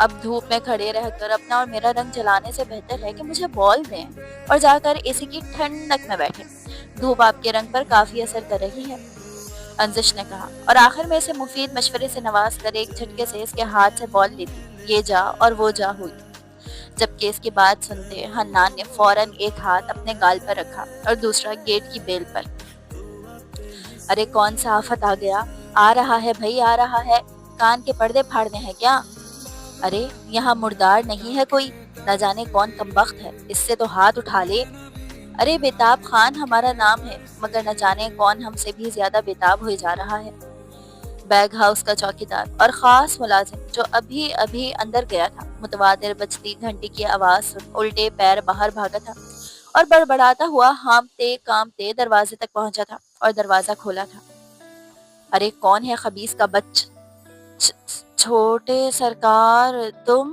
اب دھوپ میں کھڑے رہ کر اپنا اور میرا رنگ جلانے سے بہتر ہے کہ مجھے بال دیں اور جا کر اے سی کی ٹھنڈک میں بیٹھے. دھوپ آپ کے رنگ پر کافی اثر کر رہی ہے، انزش نے کہا، اور آخر میں اسے مفید مشورے سے نواز کر ایک جھٹکے سے اس کے ہاتھ سے بال لی تھی. یہ جا اور وہ جا ہوئی. جبکہ اس کی بات سنتے حنان نے فوراً ایک ہاتھ اپنے گال پر رکھا اور دوسرا گیٹ کی بیل پر. ارے کون سا آفت آ گیا؟ آ رہا ہے بھائی، آ رہا ہے. کان کے پردے پھاڑنے ہیں کیا؟ ارے یہاں مردار نہیں ہے کوئی، نہ جانے کون کمبخت ہے، اس سے تو ہاتھ اٹھا لے. ارے بیتاب خان ہمارا نام ہے، مگر نہ جانے کون ہم سے بھی زیادہ بیتاب ہوئے جا رہا ہے. بیگ ہاؤس کا چوکیدار اور خاص ملازم جو ابھی ابھی اندر گیا تھا، متواتر بجتی گھنٹی کی آواز سن الٹے پیر باہر بھاگا تھا اور بڑبڑاتا ہوا ہانپتے کانپتے دروازے تک پہنچا تھا اور دروازہ کھولا تھا. ارے کون ہے خبیث کا بچ؟ چھوٹے سرکار تم؟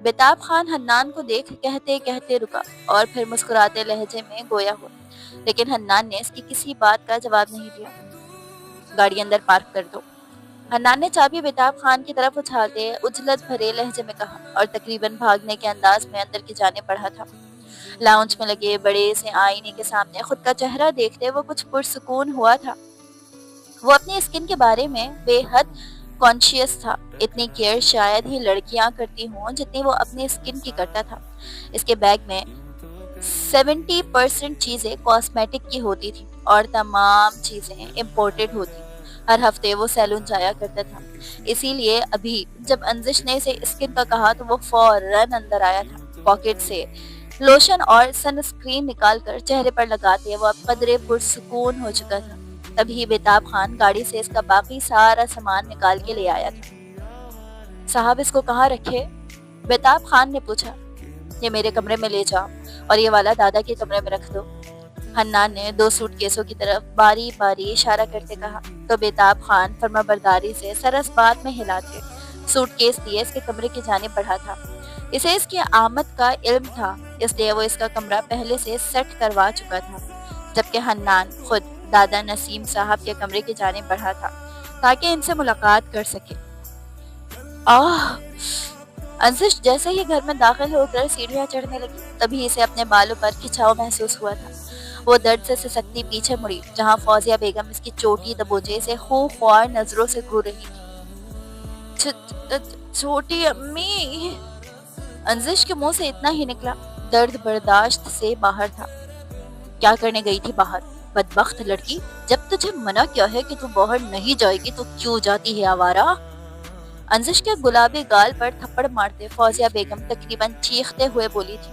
بیتاب خان حنان کو دیکھ کہتے کہتے رکا اور پھر مسکراتے لہجے میں گویا ہوا، لیکن حنان نے اس کی کسی بات کا جواب نہیں دیا. گاڑی اندر پارک کر دو، حنان نے چابی بیتاب خان کی طرف اچھالتے اجلت بھرے لہجے میں کہا اور تقریباً بھاگنے کے انداز میں اندر کی جانب بڑھا تھا. لاؤنج میں لگے بڑے سے آئینے کے سامنے خود کا چہرہ دیکھتے وہ کچھ پرسکون ہوا تھا. وہ اپنی اسکن کے بارے میں بے حد کانشیس تھا. اتنی کیئر شاید ہی لڑکیاں کرتی ہوں جتنی وہ اپنی اسکن کی کرتا تھا. اس کے بیگ میں 70% چیزیں کاسمیٹک کی ہوتی تھی اور تمام چیزیں امپورٹڈ ہوتی. ہر ہفتے وہ سیلون جایا کرتا تھا، اسی لیے ابھی جب انزش نے اسے اسکن کا کہا تو وہ فوراً اندر آیا تھا. پاکٹ سے لوشن اور سن اسکرین نکال کر چہرے پر لگاتے وہ اب قدرے پرسکون ہو چکا تھا. تبھی بیتاب خان گاڑی سے اس کا باقی سارا سامان نکال کے لے آیا تھا. صاحب اس کو کہاں رکھے؟ بیتاب خان نے پوچھا. یہ میرے کمرے میں لے جاؤ اور یہ والا دادا کے کمرے میں رکھ دو. حنان نے 2 سوٹ کیسوں کی طرف باری باری اشارہ کرتے کہا تو بیتاب خان فرما برداری سے سرس بات میں ہلاتے سوٹ کیس دیے اس کے کمرے کی جانب بڑھا تھا. اسے اس کی آمد کا علم تھا، اس لیے وہ اس کا کمرہ پہلے سے سیٹ کروا چکا تھا، جبکہ حنان خود دادا نسیم صاحب کے کمرے کی جانب بڑھا تھا تاکہ ان سے ملاقات کر سکے. انزش جیسے ہی گھر میں داخل ہو کر سیڑھیاں چڑھنے لگی تبھی اسے اپنے بالوں پر کھچاؤ محسوس ہوا تھا. وہ درد سے سسکتی پیچھے مڑی جہاں فوزیہ بیگم اس کی چوٹی دبوچے سے خوار نظروں سے گھور رہی تھی. چھوٹی امی! انزش کے منہ سے اتنا ہی نکلا. درد برداشت سے باہر تھا. کیا کرنے گئی تھی باہر؟ بدبخت لڑکی، جب تجھے منع کیا ہے کہ تو باہر نہیں جائے گی تو کیوں جاتی ہے آوارہ؟ انزش کے گلابی گال پر تھپڑ مارتے فوزیہ بیگم تقریباً چیختے ہوئے بولی تھی.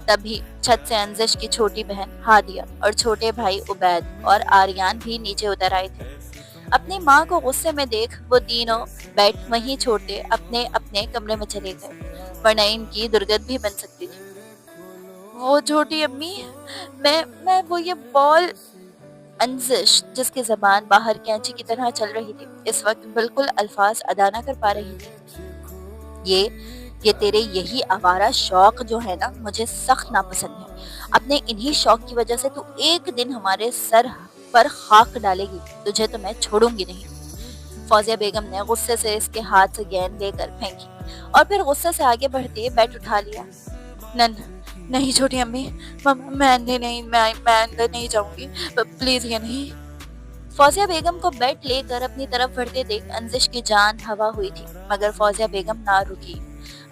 تبھی چھت سے انزش کی چھوٹی بہن ہادیہ اور چھوٹے بھائی عبید اور آریان بھی نیچے اتر آئے تھے. اپنی ماں کو غصے میں دیکھ وہ تینوں بیٹھ وہیں چھوڑتے اپنے اپنے کمرے میں چلے گئے، ورنہ ان کی درگت بھی بن سکتی تھی. وہ چھوٹی امی، میں وہ یہ بال. انزش جس کی زبان باہر کینچی کی طرح چل رہی تھی اس وقت بالکل الفاظ ادا نہ کر پا رہی تھی. یہ تیرے یہی آوارہ شوق جو ہے نا مجھے سخت ناپسند ہے. اپنے انہی شوق کی وجہ سے تو ایک دن ہمارے سر پر خاک ڈالے گی، تجھے تو میں چھوڑوں گی نہیں. فوزیہ بیگم نے غصے سے اس کے ہاتھ سے گیند لے کر پھینکی اور پھر غصے سے آگے بڑھتے بیٹ اٹھا لیا. نہیں چھوٹی امی، میں اندر نہیں جاؤں گی، پلیز یہ نہیں. فوزیہ بیگم کو بیٹ لے کر اپنی طرف بڑھتے دیکھ انزش کی جان ہوا ہوئی تھی، مگر فوزیہ بیگم نہ رکی.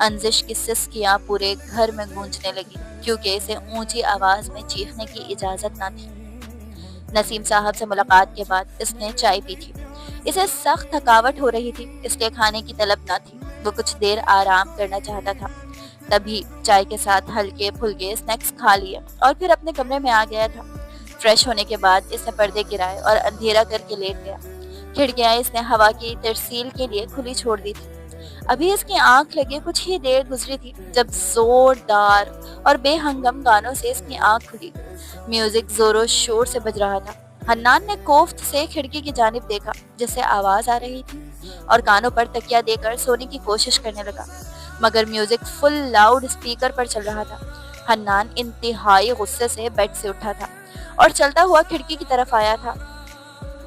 انزش کی سسکیاں پورے گھر میں گونجنے لگی کیونکہ اسے اونچی آواز میں چیخنے کی اجازت نہ تھی. نسیم صاحب سے ملاقات کے بعد اس نے چائے پی تھی. اسے سخت تھکاوٹ ہو رہی تھی اس لیے کھانے کی طلب نہ تھی. وہ کچھ دیر آرام کرنا چاہتا تھا. تبھی چائے کے ساتھ ہلکے پھلکے اسنیکس کھا لیے اور پھر اپنے کمرے میں آ گیا تھا. فریش ہونے کے بعد اس نے پردے گرائے اور اندھیرا کر کے لیٹ گیا. کھڑکیاں اس نے ہوا کی ترسیل کے لیے کھلی چھوڑ دی تھی. ابھی اس کی آنکھ لگے کچھ ہی دیر گزری تھی جب زوردار اور بے ہنگم گانوں سے اس کی آنکھ کھلی. میوزک زور و شور سے بج رہا تھا. حنان نے کوفت سے کھڑکی کی جانب دیکھا جس سے آواز آ رہی تھی اور کانوں پر تکیہ دے کر سونے کی کوشش کرنے لگا، مگر میوزک فل لاؤڈ اسپیکر پر چل رہا تھا. حنان انتہائی غصے سے بیڈ سے اٹھا تھا اور چلتا ہوا کھڑکی کی طرف آیا تھا.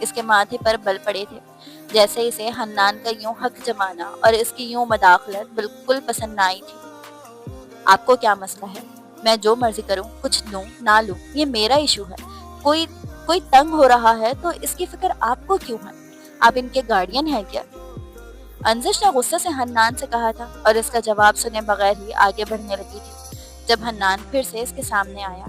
اس کے ماتھے پر بل پڑے تھے، جیسے اسے حنان کا یوں حق جمانا اور اس کی یوں مداخلت بالکل پسند نہ آئی تھی۔ آپ کو کیا مسئلہ ہے؟ میں جو مرضی کروں، کچھ لوں نہ لوں، یہ میرا ایشو ہے۔ کوئی کوئی تنگ ہو رہا ہے تو اس کی فکر آپ کو کیوں ہے؟ آپ ان کے گارڈین ہیں کیا؟ انزش نے غصے سے حنان سے کہا تھا اور اس کا جواب سنے بغیر ہی آگے بڑھنے لگی تھی جب حنان پھر سے اس کے سامنے آیا۔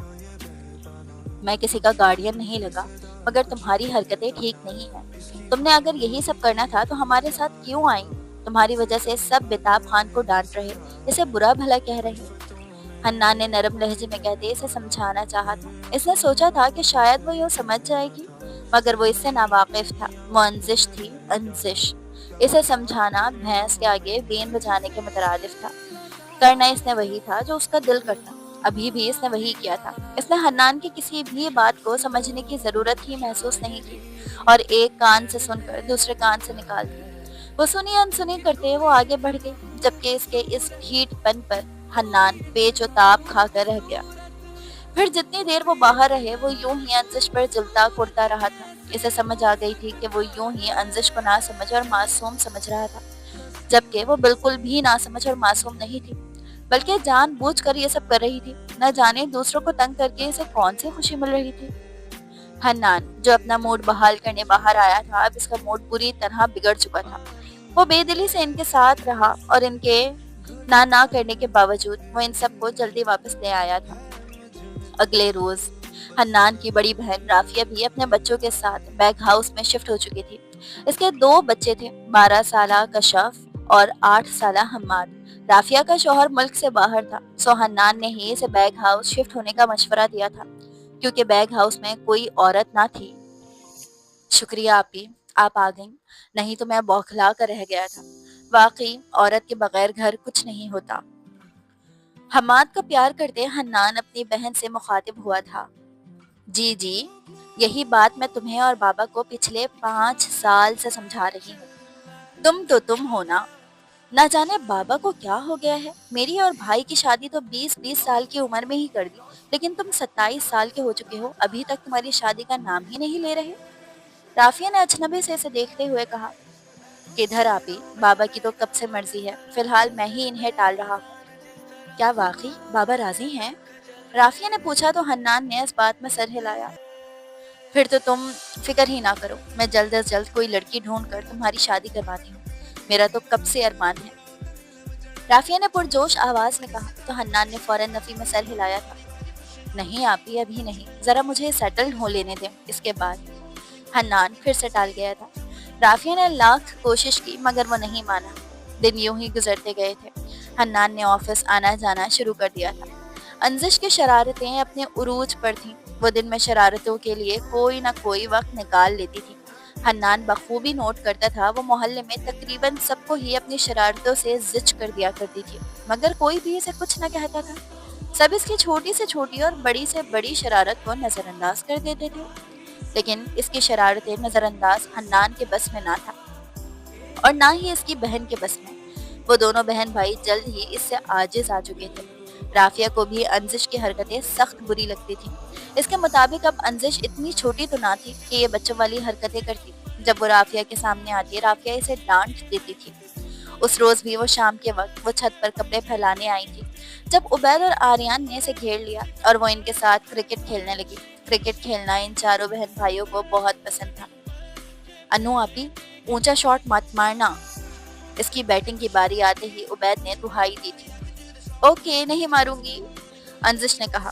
میں کسی کا گارڈین نہیں لگا، مگر تمہاری حرکتیں ٹھیک نہیں ہیں۔ تم نے اگر یہی سب کرنا تھا تو ہمارے ساتھ کیوں آئی؟ تمہاری وجہ سے سب بیتاب خان کو ڈانٹ رہے، اسے برا بھلا کہہ رہے۔ حنان نے نرم لہجے میں کہتے اسے سمجھانا چاہا تھا۔ اس نے سوچا تھا کہ شاید وہ یوں سمجھ جائے گی، مگر وہ اس سے ناواقف تھا۔ وہ انزش تھی، انزش۔ اسے سمجھانا بھینس کے آگے بین بجانے کے مترادف تھا۔ کرنا اس نے وہی تھا جو اس کا دل کرتا۔ ابھی بھی اس نے وہی کیا تھا۔ اس نے حنان کی کسی بھی بات کو سمجھنے کی ضرورت ہی محسوس نہیں کی اور ایک کان سے سن کر دوسرے کان سے نکال دی۔ وہ سنی انسنی کرتے وہ آگے بڑھ گئی، جبکہ اس کے اس ڈھیٹ پن پر حنان پیچ و تاب کھا کر رہ گیا۔ پھر جتنی دیر وہ باہر رہے وہ یوں ہی انزش پر جلتا کڑتا رہا تھا۔ اسے سمجھ آ گئی تھی کہ وہ یوں ہی انزش کو نہ سمجھ اور معصوم سمجھ رہا تھا، جبکہ وہ بالکل بھی نہ سمجھ اور معصوم نہیں تھی، بلکہ جان بوجھ کر یہ سب کر رہی تھی۔ نہ جانے دوسروں کو تنگ کر کے اسے کون سی خوشی مل رہی تھی۔ حنان جو اپنا موڈ بحال کرنے باہر آیا تھا، اب اس کا موڈ بری طرح بگڑ چکا تھا۔ وہ بے دلی سے ان کے ساتھ رہا اور ان کے نہ کرنے کے باوجود وہ ان سب کو جلدی واپس لے آیا تھا۔ اگلے روز حنان کی بڑی بہن رافیہ بھی اپنے بچوں کے ساتھ بیگ ہاؤس میں شفٹ ہو چکی تھی۔ اس کے 2 بچے تھے، 12 سالہ کشف اور 8 سالہ حماد۔ رافیہ کا شوہر ملک سے باہر تھا، سو حنان نے ہی اسے بیگ ہاؤس شفٹ ہونے کا مشورہ دیا تھا، کیونکہ بیگ ہاؤس میں کوئی عورت نہ تھی۔ شکریہ آپی، آپ آ گئیں، نہیں تو میں بوکھلا کر رہ گیا تھا۔ واقعی عورت کے بغیر گھر کچھ نہیں ہوتا۔ حماد کو پیار کرتے حنان اپنی بہن سے مخاطب ہوا تھا۔ جی جی، یہی بات میں تمہیں اور بابا کو پچھلے 5 سال سے سمجھا رہی ہوں۔ تم ہونا، نہ جانے بابا کو کیا ہو گیا ہے۔ میری اور بھائی کی شادی تو 20 سال کی عمر میں ہی کر دی، لیکن تم 27 سال کے ہو چکے ہو، ابھی تک تمہاری شادی کا نام ہی نہیں لے رہے۔ رافیہ نے اجنبی سے اسے دیکھتے ہوئے کہا، کدھر آپی، بابا کی تو کب سے مرضی ہے، فی الحال میں ہی انہیں ٹال رہا ہوں۔ کیا واقعی بابا راضی ہیں؟ رافیہ نے پوچھا تو حنان نے اس بات میں سر ہلایا۔ پھر تو تم فکر ہی نہ کرو، میں جلد از جلد کوئی لڑکی ڈھونڈ کر تمہاری شادی کرواتی ہوں، میرا تو کب سے ارمان ہے۔ رافیہ نے پرجوش آواز میں کہا تو حنان نے فوراً نفی میں سر ہلایا تھا۔ نہیں آپی، ابھی نہیں، ذرا مجھے سیٹل ہو لینے دیں، اس کے بعد۔ حنان پھر سے ٹال گیا تھا۔ رافیہ نے لاکھ کوشش کی مگر وہ نہیں مانا۔ دن یوں ہی گزرتے گئے تھے۔ حنان نے آفس آنا جانا شروع کر دیا تھا۔ انزش کی شرارتیں اپنے عروج پر تھیں۔ وہ دن میں شرارتوں کے لیے کوئی نہ کوئی وقت نکال لیتی تھی۔ حنان بخوبی نوٹ کرتا تھا، وہ محلے میں تقریباً سب کو ہی اپنی شرارتوں سے زچ کر دیا کرتی تھی، مگر کوئی بھی اسے کچھ نہ کہتا تھا۔ سب اس کی چھوٹی سے چھوٹی اور بڑی سے بڑی شرارت کو نظر انداز کر دیتے تھے، لیکن اس کی شرارتیں نظر انداز حنان کے بس میں نہ تھا اور نہ ہی اس کی بہن کے بس میں۔ وہ دونوں بہن بھائی جلد ہی اس سے عاجز آ چکے تھے۔ رافیہ کو بھی انزش کی حرکتیں سخت بری لگتی تھیں۔ اس کے مطابق اب انزش اتنی چھوٹی تو نہ تھی کہ یہ بچوں والی حرکتیں کرتی۔ جب وہ رافیہ کے سامنے آتی، رافیہ اسے ڈانٹ دیتی تھی۔ اس روز بھی وہ شام کے وقت وہ چھت پر کپڑے پھیلانے آئی تھی، جب عبید اور آریان نے اسے گھیر لیا اور وہ ان کے ساتھ کرکٹ کھیلنے لگی۔ کرکٹ کھیلنا ان چاروں بہن بھائیوں کو بہت پسند تھا۔ انو آپی، اونچا شاٹ مت مارنا۔ اس کی بیٹنگ کی باری آتے ہی عبید نے دہائی دی تھی۔ اوکے، نہیں ماروں گی، انزش نے کہا،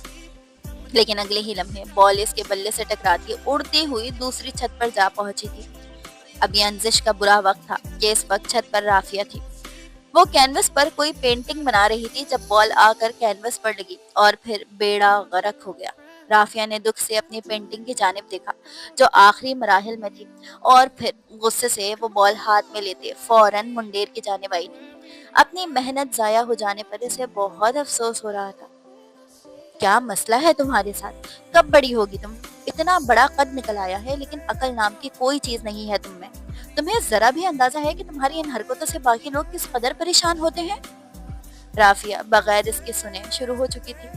لیکن اگلے ہی لمحے بال اس کے بلے سے ٹکراتی اڑتی ہوئی دوسری چھت پر جا پہنچی تھی۔ اب یہ انزش کا برا وقت تھا کہ اس وقت چھت پر رافیہ تھی۔ وہ کینوس پر کوئی پینٹنگ بنا رہی تھی جب بال آ کر کینوس پر لگی اور پھر بیڑا غرق ہو گیا۔ رافیہ نے دکھ سے اپنی پینٹنگ کی جانب دیکھا جو آخری مراحل میں تھی، اور پھر غصے سے وہ بال ہاتھ میں لیتے فوراً منڈیر کی جانب آئی تھی۔ اپنی محنت ضائع ہو جانے پر اسے بہت افسوس ہو رہا تھا۔ کیا مسئلہ ہے تمہارے ساتھ؟ کب بڑی ہوگی تم؟ اتنا بڑا قد نکل آیا ہے لیکن عقل نام کی کوئی چیز نہیں ہے تم میں۔ تمہیں ذرا بھی اندازہ ہے کہ تمہاری ان حرکتوں سے باقی لوگ کس قدر پریشان ہوتے ہیں؟ رافیہ بغیر اس کے سنے شروع ہو چکی تھی۔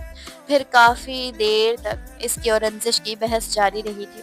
پھر کافی دیر تک اس کی اور انزش کی بحث جاری رہی تھی۔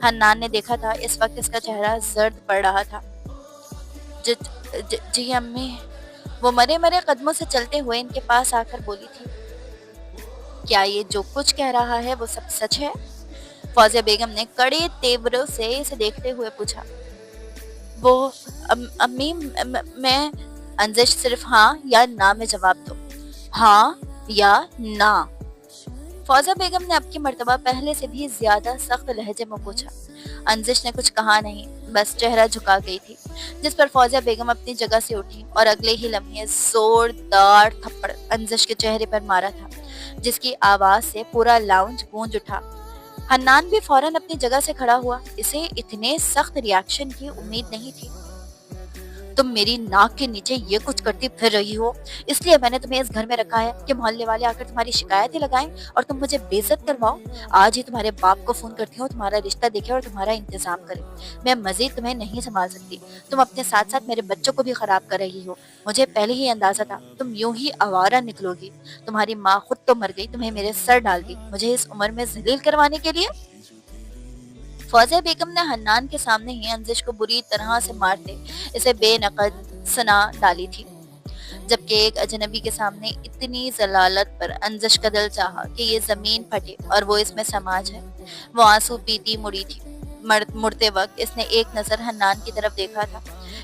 حنان نے دیکھا تھا اس وقت اس کا چہرہ زرد پڑ رہا تھا۔ جی امی، وہ مرے مرے قدموں سے چلتے ہوئے ان کے پاس آ کر بولی تھی۔ کیا یہ جو کچھ کہہ رہا ہے وہ سب سچ ہے؟ فوزیہ بیگم نے کڑے تیوروں سے اسے دیکھتے ہوئے پوچھا۔ وہ امی میں انزش صرف ہاں یا نہ میں جواب دو، ہاں یا نہ۔ فوزیہ بیگم نے اب کی مرتبہ پہلے سے بھی زیادہ سخت لہجے میں پوچھا۔ انزش نے کچھ کہا نہیں، بس چہرہ جھکا گئی تھی، جس پر فوزیہ بیگم اپنی جگہ سے اٹھی اور اگلے ہی لمحے زوردار تھپڑ انزش کے چہرے پر مارا تھا، جس کی آواز سے پورا لاؤنج گونج اٹھا۔ حنان بھی فوراً اپنی جگہ سے کھڑا ہوا، اسے اتنے سخت ریاکشن کی امید نہیں تھی۔ تم میری ناک کے نیچے یہ کچھ کرتی پھر رہی ہو، اس لیے میں نے تمہیں اس گھر میں رکھا ہے کہ محلے والے آ کر تمہاری شکایتیں لگائیں اور تم مجھے بے عزت کرواؤ۔ آج ہی تمہارے باپ کو فون کرتی ہوں، تمہارا رشتہ دیکھے اور تمہارا انتظام کرے۔ میں مزید تمہیں نہیں سنبھال سکتی، تم اپنے ساتھ ساتھ میرے بچوں کو بھی خراب کر رہی ہو۔ مجھے پہلے ہی اندازہ تھا تم یوں ہی آوارہ نکلو گی۔ تمہاری ماں خود تو مر گئی، تمہیں میرے سر ڈال دی مجھے اس عمر میں ذلیل کروانے کے لیے۔ فوزیہ بیگم نے حنان کے سامنے ہی انزش کو بری طرح سے مارتے اسے بے نقد سنا ڈالی تھی، جبکہ ایک اجنبی کے سامنے اتنی ذلالت پر انزش کا دل چاہا کہ یہ زمین پھٹے اور وہ اس میں سما جائے۔ وہ آنسو پیتی مڑی تھی۔ مڑتے وقت اس نے ایک نظر حنان کی طرف دیکھا تھا۔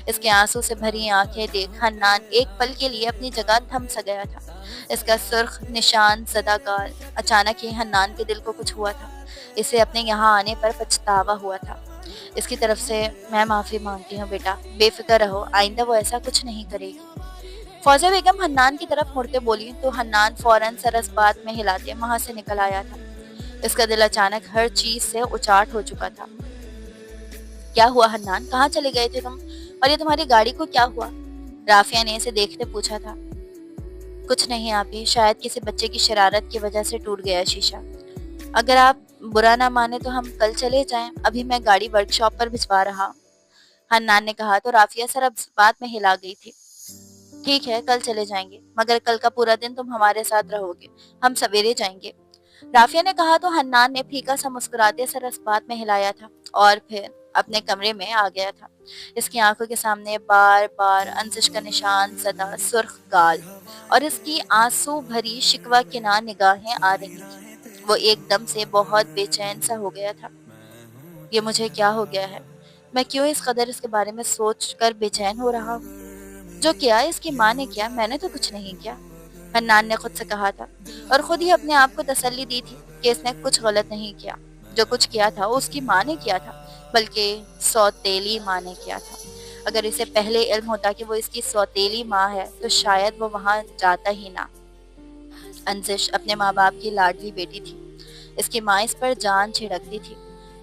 اس کے آنسو سے بھری آنکھیں دیکھ حنان ایک پل کے لیے اپنی جگہ تھم سا گیا تھا۔ اس کا سرخ نشان زدہ گال، اچانک ہی حنان کے دل کو کچھ ہوا تھا۔ اسے اپنے یہاں آنے پر پچھتاوا ہوا تھا۔ اس کی طرف سے میں معافی مانگتی ہوں بیٹا، بے فکر رہو، آئندہ وہ ایسا کچھ نہیں کرے گی۔ فوزیہ بیگم حنان کی طرف مڑتے بولی تو حنان فوراً سر اس بات میں ہلاتے وہاں سے نکل آیا تھا۔ اس کا دل اچانک ہر چیز سے اچاٹ ہو چکا تھا۔ کیا ہوا حنان، کہاں چلے گئے تھے تم؟ اور یہ تمہاری گاڑی کو کیا ہوا؟ رافیہ نے اسے دیکھتے پوچھا تھا۔ کچھ نہیں آپی، شاید کسی بچے کی شرارت کی وجہ سے ٹوٹ گیا شیشہ۔ اگر آپ برا نہ مانے تو ہم کل چلے جائیں، ابھی میں گاڑی ورک شاپ پر بھجوا رہا ہوں، حنان نے کہا تو رافیہ سر اب بات میں ہلا گئی تھی۔ ٹھیک ہے، کل چلے جائیں گے، مگر کل کا پورا دن تم ہمارے ساتھ رہو گے، ہم سویرے جائیں گے، رافیہ نے کہا تو حنان نے پھیکا سا مسکراتے سر اس بات میں ہلایا تھا اور پھر اپنے کمرے میں آ گیا تھا۔ اس کی آنکھوں کے سامنے بار بار انزش کا نشان زدہ سرخ گال اور اس کی آنسو بھری شکوہ کناں نگاہیں آ رہی تھی۔ وہ ایک دم سے بہت بے چین سا ہو گیا تھا۔ یہ مجھے کیا ہو گیا ہے؟ میں کیوں اس قدر اس کے بارے میں سوچ کر بے چین ہو رہا ہوں؟ جو کیا اس کی ماں نے کیا، میں نے تو کچھ نہیں کیا، حنان نے خود سے کہا تھا اور خود ہی اپنے آپ کو تسلی دی تھی کہ اس نے کچھ غلط نہیں کیا۔ جو کچھ کیا تھا اس کی ماں نے کیا تھا، بلکہ سوتیلی ماں نے کیا تھا۔ اگر اسے پہلے علم ہوتا کہ وہ اس کی سوتیلی ماں ہے تو شاید وہ وہاں جاتا ہی نہ۔ انزش اپنے ماں باپ کی لاڈلی بیٹی تھی، اس کی ماں اس پر جان چھڑکتی تھی،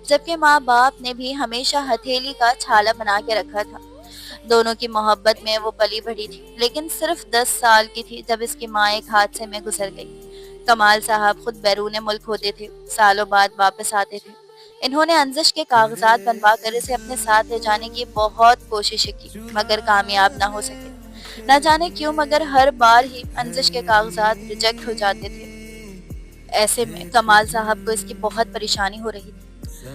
جبکہ ماں باپ نے بھی ہمیشہ ہتھیلی کا چھالا بنا کے رکھا تھا۔ دونوں کی محبت میں وہ پلی بڑھی تھی، لیکن صرف 10 سال کی تھی جب اس کی ماں ایک حادثے میں گزر گئی۔ کمال صاحب خود بیرون ملک ہوتے تھے، سالوں بعد واپس آتے تھے۔ انہوں نے انزش کے کاغذات بنوا کر اسے اپنے ساتھ لے جانے کی بہت کوششیں کی، مگر کامیاب نہ ہو سکے۔ نہ جانے کیوں مگر ہر بار ہی انزش کے کاغذات ریجیکٹ ہو جاتے تھے۔ ایسے میں کمال صاحب کو اس کی بہت پریشانی ہو رہی تھی۔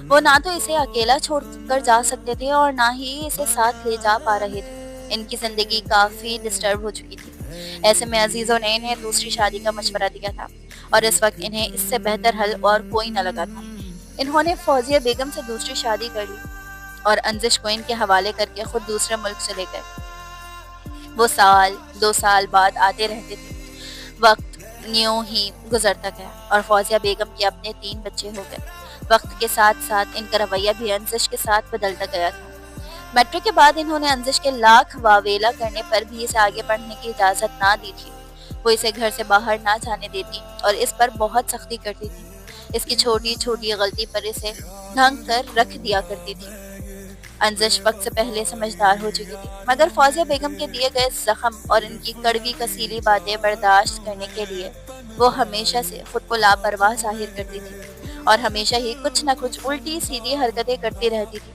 وہ نہ تو اسے اکیلا چھوڑ کر جا سکتے تھے اور نہ ہی اسے ساتھ لے جا پا رہے تھے۔ ان کی زندگی کافی ڈسٹرب ہو چکی تھی۔ ایسے میں عزیزوں نے انہیں دوسری شادی کا مشورہ دیا تھا اور اس وقت انہیں اس سے بہتر حل اور کوئی نہ لگا تھا۔ انہوں نے فوزیہ بیگم سے دوسری شادی کر لی اور انزش کو ان کے حوالے کر کے خود دوسرے ملک چلے گئے۔ وہ 2 سال بعد آتے رہتے تھے۔ وقت یوں ہی گزرتا گیا اور فوزیہ بیگم کے اپنے 3 بچے ہو گئے۔ وقت کے ساتھ ساتھ ان کا رویہ بھی انزش کے ساتھ بدلتا گیا تھا۔ میٹرک کے بعد انہوں نے انزش کے لاکھ واویلا کرنے پر بھی اسے آگے پڑھنے کی اجازت نہ دی تھی۔ وہ اسے گھر سے باہر نہ جانے دیتی اور اس پر بہت سختی کرتی تھی۔ اس کی چھوٹی چھوٹی غلطی پر اسے ڈھنگ کر رکھ دیا کرتی تھی۔ انزش وقت سے پہلے سمجھدار ہو چکی تھی، مگر فوزیہ بیگم کے دیے گئے زخم اور ان کی کڑوی کسیلی باتیں برداشت کرنے کے لیے وہ ہمیشہ سے خود کو لاپرواہ ظاہر کرتی تھی اور ہمیشہ ہی کچھ نہ کچھ الٹی سیدھی حرکتیں کرتی رہتی تھی،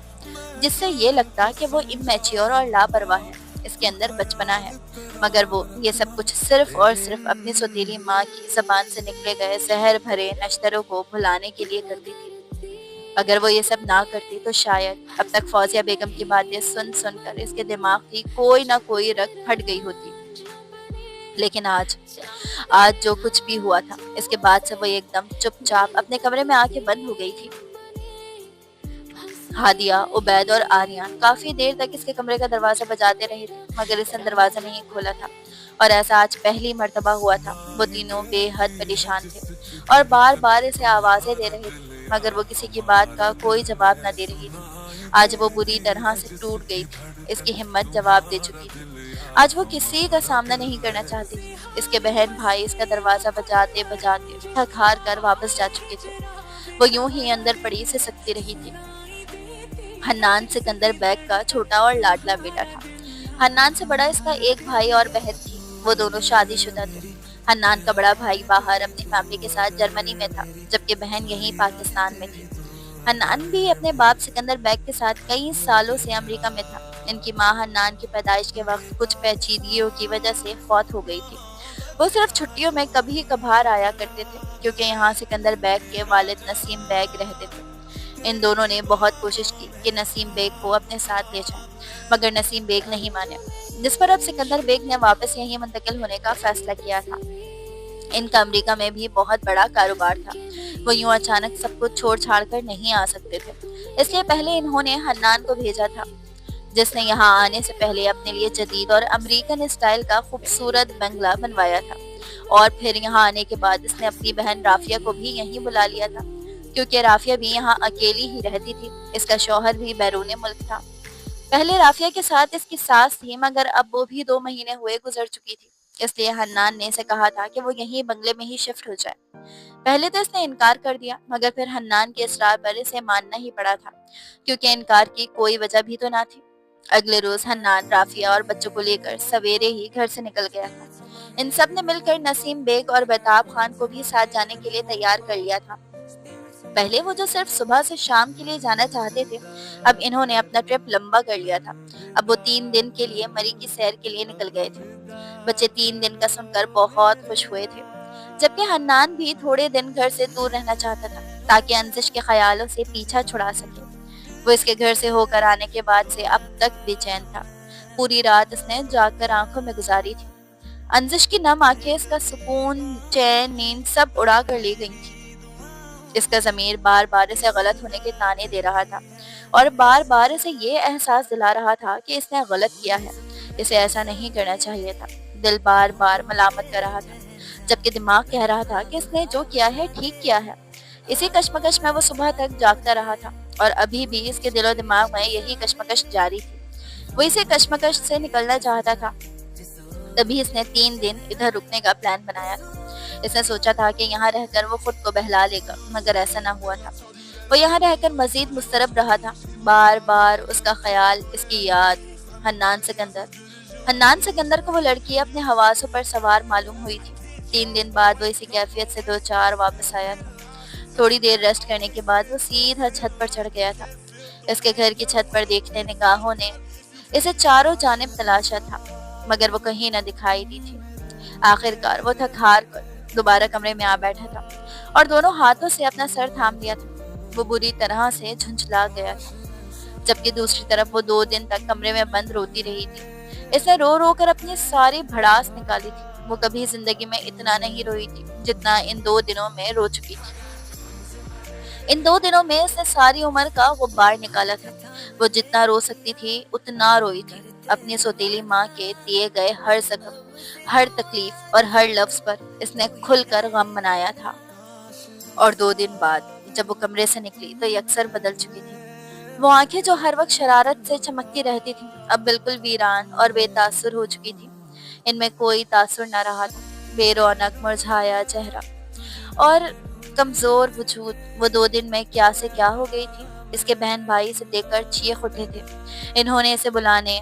جس سے یہ لگتا کہ وہ امیچیور اور لاپرواہ ہے، اس کے اندر بچپنا ہے، مگر وہ یہ سب کچھ صرف اور صرف اپنی سوتیلی ماں کی زبان سے نکلے گئے زہر بھرے نشتروں کو بھلانے کے لیے کرتی تھی۔ اگر وہ یہ سب نہ کرتی تو شاید اب تک فوزیہ بیگم کی باتیں سن سن کر اس کے دماغ کی کوئی نہ کوئی رگ پھٹ گئی ہوتی۔ لیکن آج جو کچھ بھی ہوا تھا، اس کے بعد سے وہ ایک دم چپ چاپ اپنے کمرے میں آ کے بند ہو گئی تھی۔ ہادیہ، عبید اور آریان کافی دیر تک اس کے کمرے کا دروازہ بجاتے رہے تھے، مگر اس نے دروازہ نہیں کھولا تھا، اور ایسا آج پہلی مرتبہ ہوا تھا۔ وہ تینوں بے حد پریشان تھے اور بار بار اسے آوازیں دے رہے تھے، مگر وہ کسی کی بات کا کوئی جواب نہ دے رہی تھی۔ آج وہ بری طرح سے ٹوٹ گئی تھی، اس کی ہمت جواب دے چکی تھی۔ آج وہ کسی کا سامنا نہیں کرنا چاہتی تھی۔ اس کے بہن بھائی اس کا دروازہ بجاتے بجاتے تھک ہار کر واپس جا چکے تھے۔ وہ یوں ہی اندر پڑی سسکتی رہی تھی۔ حنان سکندر بیگ کا چھوٹا اور لاڈلا بیٹا تھا۔ حنان سے بڑا اس کا ایک بھائی اور بہن تھی۔ وہ دونوں شادی شدہ تھے۔ حنان کا بڑا بھائی باہر اپنی فیملی کے ساتھ جرمنی میں تھا، جبکہ بہن یہیں پاکستان میں تھی۔ حنان بھی اپنے باپ سکندر بیگ کے ساتھ کئی سالوں سے امریکہ میں تھا۔ ان کی ماں حنان کی پیدائش کے وقت کچھ پیچیدگیوں کی وجہ سے فوت ہو گئی تھی۔ وہ صرف چھٹیوں میں کبھی کبھار آیا کرتے تھے، کیونکہ یہاں سکندر بیگ کے والد نسیم بیگ رہتے تھے۔ ان دونوں نے بہت کوشش کی کہ نسیم بیگ کو اپنے ساتھ لے جائیں، مگر نسیم بیگ نہیں مانے، جس پر اب سکندر بیگ نے واپس یہیں منتقل ہونے کا فیصلہ کیا تھا۔ ان کا امریکہ میں بھی بہت بڑا کاروبار تھا۔ وہ یوں اچانک سب کچھ چھوڑ چھاڑ کر نہیں آ سکتے تھے، اس لیے پہلے انہوں نے حنان کو بھیجا تھا، جس نے یہاں آنے سے پہلے اپنے لیے جدید اور امریکن اسٹائل کا خوبصورت بنگلہ بنوایا تھا، اور پھر یہاں آنے کے بعد اس نے اپنی بہن رافیہ کو بھی یہیں بلا لیا تھا، کیونکہ رافیہ بھی یہاں اکیلی ہی رہتی تھی۔ اس کا شوہر بھی بیرون ملک تھا۔ پہلے رافیہ کے ساتھ اس کی ساس تھی، مگر اب وہ بھی 2 مہینے ہوئے گزر چکی تھی، اس لیے حنان نے اسے کہا تھا کہ وہ یہیں بنگلے میں ہی شفٹ ہو جائے۔ پہلے تو اس نے انکار کر دیا، مگر پھر حنان کے اصرار پر اسے ماننا ہی پڑا تھا، کیونکہ انکار کی کوئی وجہ بھی تو نہ تھی۔ اگلے روز حنان رافیہ اور بچوں کو لے کر سویرے ہی گھر سے نکل گیا تھا۔ ان سب نے مل کر نسیم بیگ اور بیتاب خان کو بھی ساتھ جانے کے لیے تیار کر لیا تھا۔ پہلے وہ جو صرف صبح سے شام کے لیے جانا چاہتے تھے، اب انہوں نے اپنا ٹرپ لمبا کر لیا تھا۔ اب وہ 3 دن کے لیے مری کی سیر کے لیے نکل گئے تھے۔ بچے 3 دن کا سن کر بہت خوش ہوئے تھے، جبکہ حنان بھی تھوڑے دن گھر سے دور رہنا چاہتا تھا، تاکہ انزش کے خیالوں سے پیچھا چھڑا سکے۔ وہ اس کے گھر سے ہو کر آنے کے بعد سے اب تک بے چین تھا۔ پوری رات اس نے جاگ کر آنکھوں میں گزاری تھی۔ انزش کی نم آنکھیں اس کا سکون، چین، نیند سب اڑا کر لے گئی تھی۔ اس کا ضمیر بار بار اسے غلط ہونے کے طعنے دے رہا تھا، اور بار بار اسے یہ احساس دلا رہا تھا کہ اس نے غلط کیا ہے، اسے ایسا نہیں کرنا چاہیے تھا۔ دل بار بار ملامت کر رہا تھا، جبکہ دماغ کہہ رہا تھا کہ اس نے جو کیا ہے ٹھیک کیا ہے۔ اسی کشمکش میں وہ صبح تک جاگتا رہا تھا، اور ابھی بھی اس کے دل و دماغ میں یہی کشمکش جاری تھی۔ وہ اسی کشمکش سے نکلنا چاہتا تھا۔ تبھی اس نے 3 دن ادھر رکنے کا پلان بنایا تھا۔ اس نے سوچا تھا کہ یہاں رہ کر وہ خود کو بہلا لے گا، مگر ایسا نہ ہوا تھا۔ وہ یہاں رہ کر مزید مضطرب رہا تھا۔ بار بار اس کا خیال، اس کی یاد، حنان سکندر کو وہ لڑکی اپنے حواسوں پر سوار معلوم ہوئی تھی۔ 3 دن بعد وہ اسی کیفیت سے 2-4 واپس آیا تھا۔ تھوڑی دیر ریسٹ کرنے کے بعد وہ سیدھا چھت پر چڑھ گیا تھا۔ اس کے گھر کی چھت پر دیکھنے نگاہوں نے اسے چاروں جانب تلاشا تھا، مگر وہ کہیں نہ دکھائی دی تھی۔ آخرکار وہ تھک ہار کر دوبارہ کمرے میں آ بیٹھا تھا، اور دونوں ہاتھوں سے اپنا سر تھام لیا تھا۔ وہ بری طرح سے جھنجھلا گیا تھا، جبکہ دوسری طرف وہ 2 دن تک کمرے میں بند روتی رہی تھی۔ اس نے رو رو کر اپنی ساری بھڑاس نکالی تھی۔ وہ کبھی زندگی میں اتنا نہیں روئی تھی جتنا ان 2 دنوں میں رو چکی تھی۔ ان 2 دنوں میں اس نے ساری عمر کا غبار نکالا تھا۔ وہ جتنا رو سکتی تھی اتنا روئی تھی۔ اپنی سوتیلی ماں کے دیے گئے ہر زخم، ہر تکلیف اور ہر لفظ پر اس نے کھل کر غم منایا تھا۔ اور 2 دن بعد جب وہ کمرے سے نکلی تو یکسر بدل چکی تھی۔ وہ آنکھیں جو ہر وقت شرارت سے چمکتی رہتی تھیں، اب بالکل ویران اور بے تاثر ہو چکی تھی۔ ان میں کوئی تاثر نہ رہا تھا۔ بے رونق، مرجھایا چہرہ اور کمزور وجود۔ وہ 2 دن میں کیا سے کیا ہو گئی تھی۔ اس کے بہن بھائی اسے دیکھ کر چیخ اٹھے تھے۔ انہوں نے اسے بلانے،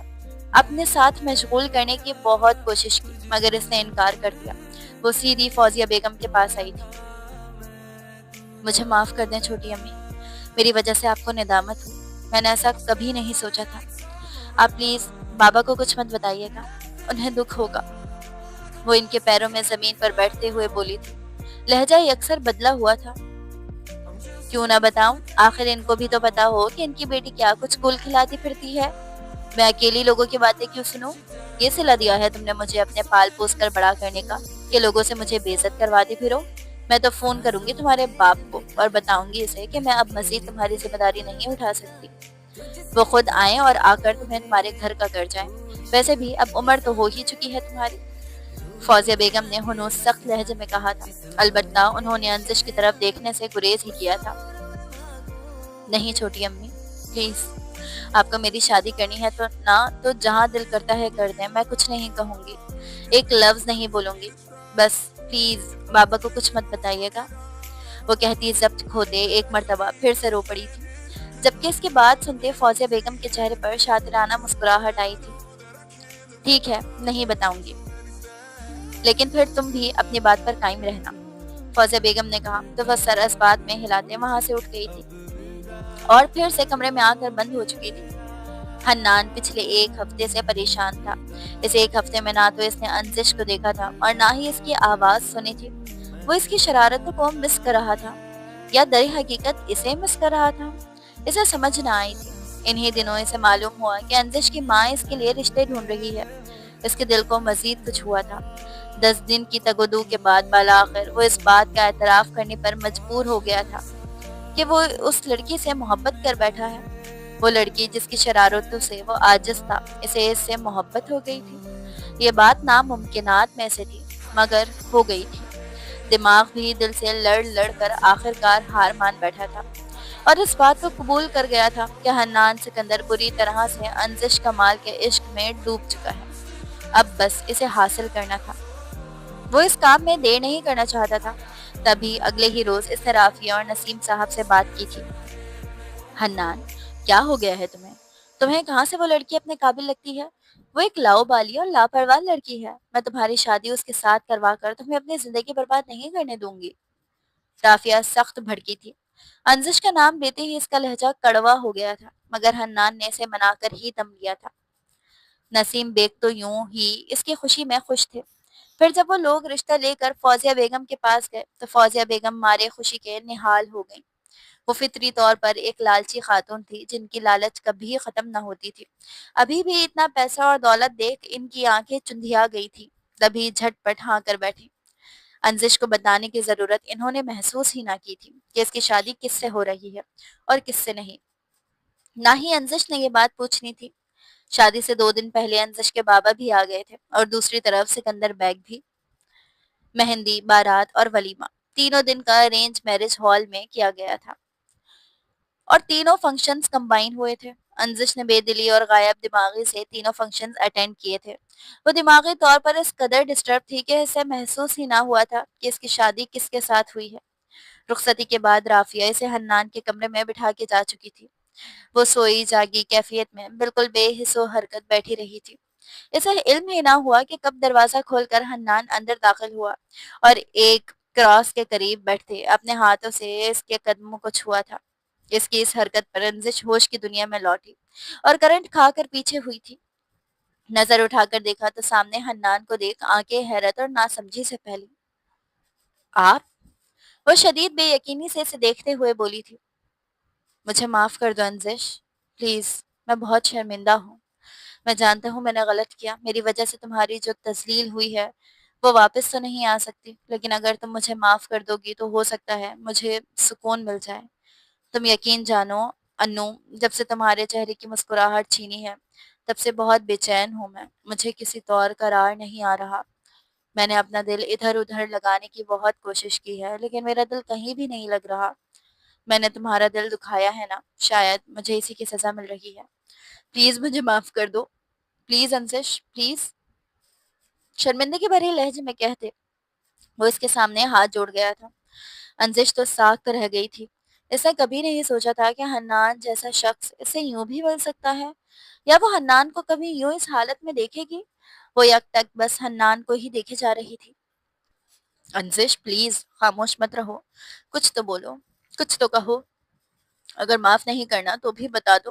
اپنے ساتھ مشغول کرنے کی بہت کوشش کی، مگر اس نے انکار کر دیا۔ وہ سیدھی فوزیہ بیگم کے پاس آئی تھی۔ مجھے معاف کر دیں چھوٹی امی، میری وجہ سے آپ کو ندامت ہوئی، میں نے ایسا کبھی نہیں سوچا تھا۔ آپ پلیز بابا کو کچھ مت بتائیے گا، انہیں دکھ ہوگا۔ وہ ان کے پیروں میں زمین پر بیٹھتے ہوئے بولی تھی۔ لہجہ اکثر بدلا ہوا تھا، کیوں نہ بتاؤں؟ آخر ان کو بھی تو پتا ہو کہ ان کی بیٹی کیا کچھ گول کھلاتی پھرتی ہے۔ میں اکیلی لوگوں کی باتیں کیوں سنوں؟ یہ صلہ دیا ہے تم نے مجھے اپنے پال پوس کر بڑا کرنے کا کہ لوگوں سے مجھے بے عزت کرواتی پھرو؟ میں تو فون کروں گی تمہارے باپ کو اور بتاؤں گی اسے کہ میں اب مزید تمہاری ذمہ داری نہیں اٹھا سکتی۔ وہ خود آئیں اور آ کر تمہیں تمہارے گھر کا کر جائیں۔ ویسے بھی اب عمر تو ہو ہی چکی ہے تمہاری۔ فوزیہ بیگم نے ہنوز سخت لہجے میں کہا تھا۔ البتہ انہوں نے انزش کی طرف دیکھنے سے گریز ہی کیا تھا۔ نہیں چھوٹی امی، پلیز، آپ کو میری شادی کرنی ہے تو جہاں دل کرتا ہے کر دیں، میں کچھ نہیں کہوں گی، ایک لفظ نہیں بولوں گی، بس پلیز بابا کو کچھ مت بتائیے گا۔ وہ کہتی ضبط کھو دے ایک مرتبہ پھر سے رو پڑی تھی، جبکہ اس کی بات سنتے فوزیہ بیگم کے چہرے پر شاطرانہ مسکراہٹ آئی تھی۔ ٹھیک ہے، نہیں بتاؤں گی، لیکن پھر تم بھی اپنی بات پر قائم رہنا، فوزیہ بیگم نے کہا تو وہ سر اس بات میں ہلاتے وہاں سے اٹھ گئی تھی اور پھر سے کمرے میں آ کر بند ہو چکی تھی۔ حنان پچھلے ایک ہفتے سے پریشان تھا۔ اس ایک ہفتے میں نہ تو اس نے انزش کو دیکھا تھا اور نہ ہی اس کی آواز سنی تھی۔ وہ اس کی شرارتوں کو مس کر رہا تھا یا در حقیقت اسے مس کر رہا تھا، اسے سمجھ نہ آئی تھی۔ انہی دنوں اسے معلوم ہوا کہ انزش کی ماں اس کے لیے رشتے ڈھونڈ رہی ہے۔ اس کے دل کو مزید کچھ ہوا تھا۔ 10 دن کی تگودو کے بعد بالآخر وہ اس بات کا اعتراف کرنے پر مجبور ہو گیا تھا کہ وہ اس لڑکی سے محبت کر بیٹھا ہے۔ وہ لڑکی جس کی شرارتوں سے وہ عاجز تھا، اسے اس سے محبت ہو گئی تھی۔ یہ بات ناممکنات میں سے تھی، مگر ہو گئی تھی۔ دماغ بھی دل سے لڑ لڑ کر آخرکار ہار مان بیٹھا تھا اور اس بات کو قبول کر گیا تھا کہ حنان سکندر بری طرح سے انزش کمال کے عشق میں ڈوب چکا ہے۔ اب بس اسے حاصل کرنا تھا۔ وہ اس کام میں دیر نہیں کرنا چاہتا تھا۔ تبھی اگلے ہی روز اس نے رافیہ اور نسیم صاحب سے بات کی تھی۔ حنان، کیا ہو گیا ہے تمہیں؟ تمہیں کہاں سے وہ لڑکی اپنے قابل لگتی ہے؟ وہ ایک لاؤبالی اور لاپرواہ لڑکی ہے۔ میں تمہاری شادی اس کے ساتھ کروا کر تمہیں اپنی زندگی برباد نہیں کرنے دوں گی۔ رافیہ سخت بھڑکی تھی۔ انزش کا نام لیتے ہی اس کا لہجہ کڑوا ہو گیا تھا، مگر حنان نے اسے منا کر ہی دم لیا تھا۔ نسیم بیگ تو یوں ہی اس کی خوشی میں خوش تھے۔ پھر جب وہ لوگ رشتہ لے کر فوزیہ بیگم کے پاس گئے تو فوزیہ بیگم مارے خوشی کے نہال ہو گئیں۔ وہ فطری طور پر ایک لالچی خاتون تھی جن کی لالچ کبھی ختم نہ ہوتی تھی۔ ابھی بھی اتنا پیسہ اور دولت دیکھ ان کی آنکھیں چندھیا گئی تھی، تبھی جھٹ پٹ ہاں کر بیٹھی۔ انزش کو بتانے کی ضرورت انہوں نے محسوس ہی نہ کی تھی کہ اس کی شادی کس سے ہو رہی ہے اور کس سے نہیں۔ نہ ہی انزش نے یہ بات پوچھنی تھی۔ شادی سے 2 دن پہلے انزش کے بابا بھی آ گئے تھے اور دوسری طرف سکندر بیگ بھی۔ مہندی، بارات اور ولیمہ، تینوں دن کا ارینج میرج ہال میں کیا گیا تھا اور تینوں فنکشنز کمبائن ہوئے تھے۔ انزش نے بے دلی اور غائب دماغی سے تینوں فنکشنز اٹینڈ کیے تھے۔ وہ دماغی طور پر اس قدر ڈسٹرب تھی کہ اسے محسوس ہی نہ ہوا تھا کہ اس کی شادی کس کے ساتھ ہوئی ہے۔ رخصتی کے بعد رافیہ اسے حنان کے کمرے میں بٹھا کے جا چکی تھی۔ وہ سوئی جاگی کیفیت میں بالکل بے حس و حرکت بیٹھی رہی تھی۔ اسے علم ہی نہ ہوا کہ کب دروازہ کھول کر حنان اندر داخل ہوا اور ایک کراس کے قریب بیٹھتے اپنے ہاتھوں سے اس کے قدموں کو چھوا تھا۔ اس کی اس حرکت پر انزش ہوش کی دنیا میں لوٹی اور کرنٹ کھا کر پیچھے ہوئی تھی۔ نظر اٹھا کر دیکھا تو سامنے حنان کو دیکھ آنکھیں حیرت اور ناسمجھی سے پھیلی۔ آپ؟ وہ شدید بے یقینی سے اسے دیکھتے ہوئے بولی تھی۔ مجھے معاف کر دو انزش، پلیز، میں بہت شرمندہ ہوں۔ میں جانتا ہوں میں نے غلط کیا، میری وجہ سے تمہاری جو تذلیل ہوئی ہے وہ واپس تو نہیں آ سکتی، لیکن اگر تم مجھے معاف کر دو گی تو ہو سکتا ہے مجھے سکون مل جائے۔ تم یقین جانو انو، جب سے تمہارے چہرے کی مسکراہٹ چھینی ہے تب سے بہت بے چین ہوں میں، مجھے کسی طور قرار نہیں آ رہا۔ میں نے اپنا دل ادھر ادھر لگانے کی بہت کوشش کی ہے لیکن میرا دل کہیں بھی نہیں لگ رہا۔ میں نے تمہارا دل دکھایا ہے نا، شاید مجھے اسی کی سزا مل رہی ہے۔ پلیز مجھے معاف کر دو، پلیز انزش، پلیز، شرمندگی بھرے لہجے میں کہتے وہ اس کے سامنے ہاتھ جوڑ گیا تھا۔ انزش تو ساکت رہ گئی تھی۔ اس نے کبھی نہیں سوچا تھا کہ حنان جیسا شخص اسے یوں بھی مل سکتا ہے یا وہ حنان کو کبھی یوں اس حالت میں دیکھے گی۔ وہ یک تک بس حنان کو ہی دیکھے جا رہی تھی۔ انزش، پلیز خاموش مت رہو، کچھ تو بولو، کچھ تو کہو۔ اگر معاف نہیں کرنا تو بھی بتا دو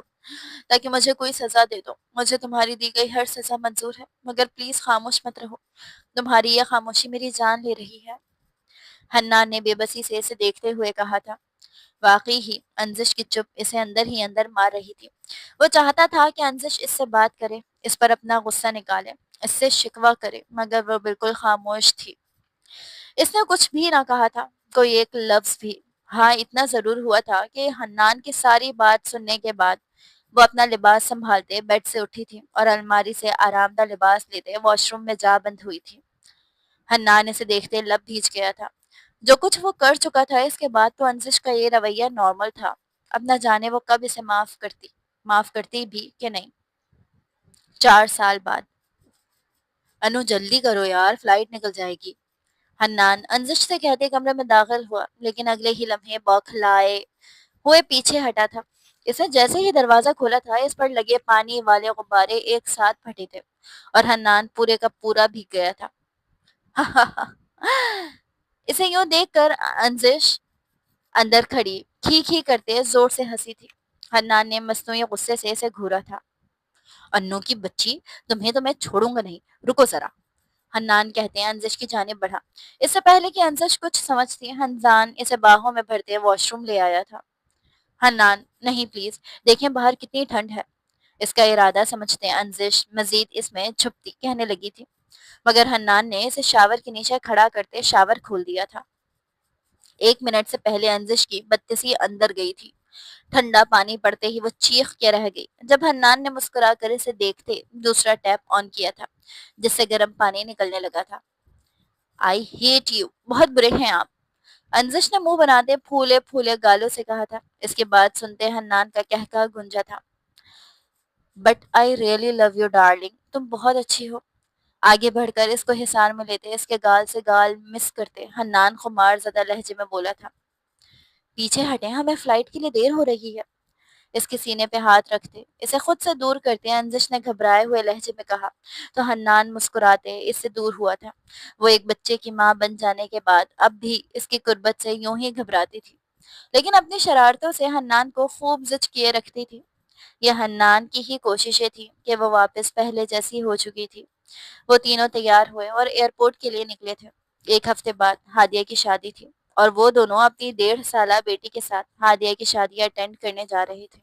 تاکہ مجھے کوئی سزا دے دو۔ مجھے تمہاری دی گئی ہر سزا منظور ہے، مگر پلیز خاموش مت رہو، تمہاری یہ خاموشی میری جان لے رہی ہے۔ حنان نے بے بسی سے اسے دیکھتے ہوئے کہا تھا۔ واقعی ہی انزش کی چپ اسے اندر ہی اندر مار رہی تھی۔ وہ چاہتا تھا کہ انزش اس سے بات کرے، اس پر اپنا غصہ نکالے، اس سے شکوہ کرے، مگر وہ بالکل خاموش تھی۔ اس نے کچھ بھی نہ کہا تھا، کوئی ایک لفظ بھی۔ ہاں اتنا ضرور ہوا تھا کہ حنان کی ساری بات سننے کے بعد وہ اپنا لباس سنبھالتے بیڈ سے اٹھی تھی اور الماری سے آرام دہ لباس لیتے واش روم میں جا بند ہوئی تھی۔ حنان اسے دیکھتے لب بھیج گیا تھا۔ جو کچھ وہ کر چکا تھا اس کے بعد تو انزش کا یہ رویہ نارمل تھا۔ اب نہ جانے وہ کب اسے معاف کرتی بھی کہ نہیں۔ 4 سال بعد۔ انو جلدی کرو یار، فلائٹ نکل جائے گی۔ حنان انزش سے کہتے کمرے میں داخل ہوا، لیکن اگلے ہی لمحے بوکھلائے ہوئے پیچھے ہٹا تھا۔ اسے جیسے ہی دروازہ کھولا تھا اس پر لگے پانی والے غبارے ایک ساتھ پھٹے تھے اور حنان پورے کا پورا بھیگ گیا تھا۔ اسے یوں دیکھ کر انزش اندر کھڑی کھی کرتے زور سے ہنسی تھی۔ حنان نے مصنوعی غصے سے اسے گھورا تھا۔ انو کی بچی، تمہیں تو میں چھوڑوں گا نہیں، رکو ذرا، حنان کہتے ہیں انزش کی جانب بڑھا۔ اس سے پہلے کہ انزش کچھ سمجھتی حنان اسے باہوں میں بھرتے واش روم لے آیا تھا۔ حنان نہیں پلیز، دیکھیں باہر کتنی ٹھنڈ ہے۔ اس کا ارادہ سمجھتے انزش مزید اس میں چھپتی کہنے لگی تھی، مگر حنان نے اسے شاور کے نیچے کھڑا کرتے شاور کھول دیا تھا۔ 1 منٹ سے پہلے انزش کی بدتسی اندر گئی تھی۔ ٹھنڈا پانی پڑتے ہی وہ چیخ کے رہ گئی جب حنان نے مسکرا کر اسے دیکھتے دوسرا ٹیپ آن کیا تھا جس سے گرم پانی نکلنے لگا تھا۔ آئی ہیٹ یو، بہت برے ہیں آپ، انزش نے منہ بناتے پھولے پھولے گالوں سے کہا تھا۔ اس کے بعد سنتے حنان کا کہکا گونجا تھا، but I really love you darling, تم بہت اچھی ہو۔ آگے بڑھ کر اس کو حصار میں لیتے اس کے گال سے گال مس کرتے حنان خمار زدہ لہجے میں بولا تھا، پیچھے ہٹیں ہمیں فلائٹ کے لیے دیر ہو رہی ہے۔ اس کے سینے پہ ہاتھ رکھتے اسے خود سے دور کرتے انزش نے گھبرائے ہوئے لہجے میں کہا تو حنان مسکراتے اس سے دور ہوا تھا۔ وہ ایک بچے کی ماں بن جانے کے بعد اب بھی اس کی قربت سے یوں ہی گھبراتی تھی، لیکن اپنی شرارتوں سے حنان کو خوب زچ کیے رکھتی تھی۔ یہ حنان کی ہی کوششیں تھی کہ وہ واپس پہلے جیسی ہو چکی تھی۔ وہ تینوں تیار ہوئے اور ایئرپورٹ کے لیے نکلے تھے۔ 1 ہفتے بعد ہادیہ کی شادی تھی اور وہ دونوں اپنی 1.5 سالہ بیٹی کے ساتھ ہادیہ کی شادی اٹینڈ کرنے جا رہے تھے۔